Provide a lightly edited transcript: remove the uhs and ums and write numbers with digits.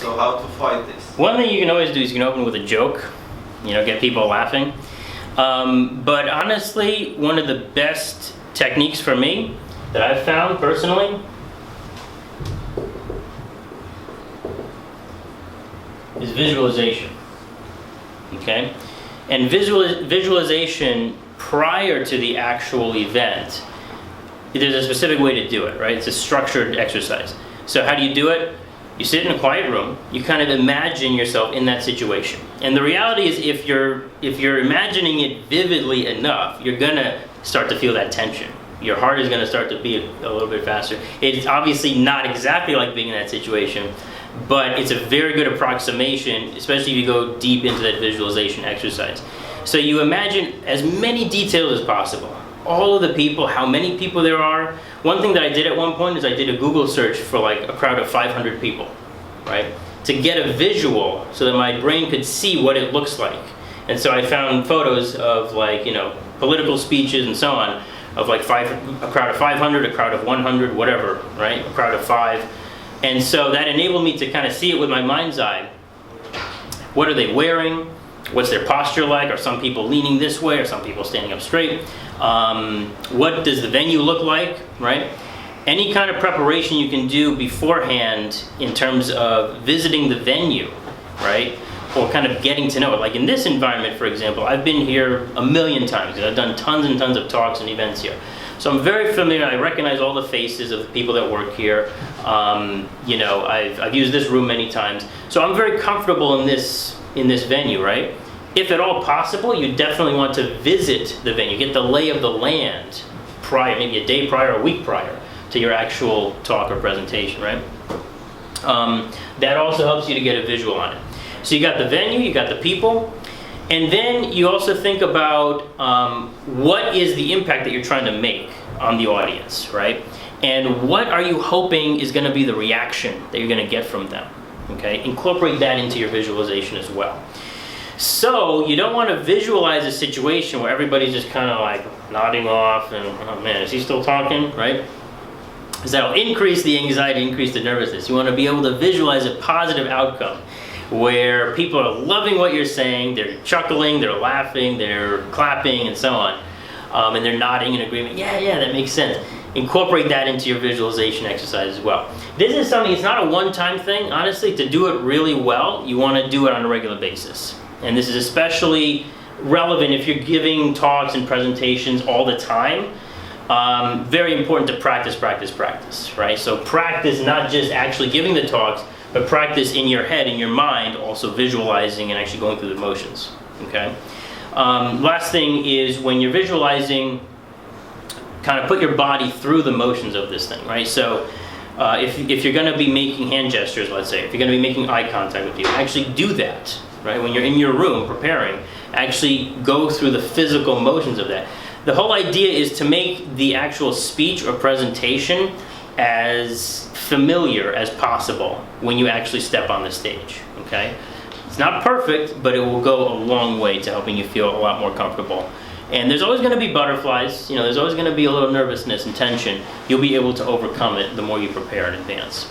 So how to fight this? One thing you can always do is you can open with a joke, get people laughing. But honestly, one of the best techniques for me that I've found personally is visualization. Okay? And visualization prior to the actual event, there's a specific way to do it, right? It's a structured exercise. So how do you do it? You sit in a quiet room, you kind of imagine yourself in that situation. And the reality is if you're imagining it vividly enough, you're gonna start to feel that tension. Your heart is gonna start to beat a little bit faster. It's obviously not exactly like being in that situation, but it's a very good approximation, especially if you go deep into that visualization exercise. So you imagine as many details as possible. All of the people, how many people there are. One thing that I did at one point is I did a Google search for like a crowd of 500 people, right? To get a visual so that my brain could see what it looks like. And so I found photos of political speeches and so on, of like a crowd of 500, a crowd of 100, whatever, right? A crowd of 5. And so that enabled me to kind of see it with my mind's eye. What are they wearing? What's their posture like? Are some people leaning this way? Are some people standing up straight? What does the venue look like, right? Any kind of preparation you can do beforehand in terms of visiting the venue, right? Or kind of getting to know it. Like in this environment, for example, I've been here a million times. I've done tons and tons of talks and events here. So I'm very familiar. I recognize all the faces of the people that work here. I've used this room many times. So I'm very comfortable in this venue, right? If at all possible, you definitely want to visit the venue, get the lay of the land prior, maybe a day prior, a week prior to your actual talk or presentation, right? That also helps you to get a visual on it. So you got the venue, you got the people, and then you also think about what is the impact that you're trying to make on the audience, right? And what are you hoping is going to be the reaction that you're going to get from them, okay? Incorporate that into your visualization as well. So you don't want to visualize a situation where everybody's just kind of like nodding off and, oh man, is he still talking, right? Because that'll increase the anxiety, increase the nervousness. You want to be able to visualize a positive outcome where people are loving what you're saying, they're chuckling, they're laughing, they're clapping and so on, and they're nodding in agreement. Yeah, that makes sense. Incorporate that into your visualization exercise as well. This is something, it's not a one-time thing. Honestly, to do it really well, you want to do it on a regular basis. And this is especially relevant if you're giving talks and presentations all the time. Very important to practice, right? So practice not just actually giving the talks, but practice in your head, in your mind, also visualizing and actually going through the motions, okay? Last thing is when you're visualizing, kind of put your body through the motions of this thing, right? So if you're gonna be making hand gestures, let's say, if you're gonna be making eye contact with people, actually do that, right? When you're in your room preparing, actually go through the physical motions of that. The whole idea is to make the actual speech or presentation as familiar as possible when you actually step on the stage, okay? It's not perfect, but it will go a long way to helping you feel a lot more comfortable. And there's always going to be butterflies, there's always going to be a little nervousness and tension. You'll be able to overcome it the more you prepare in advance.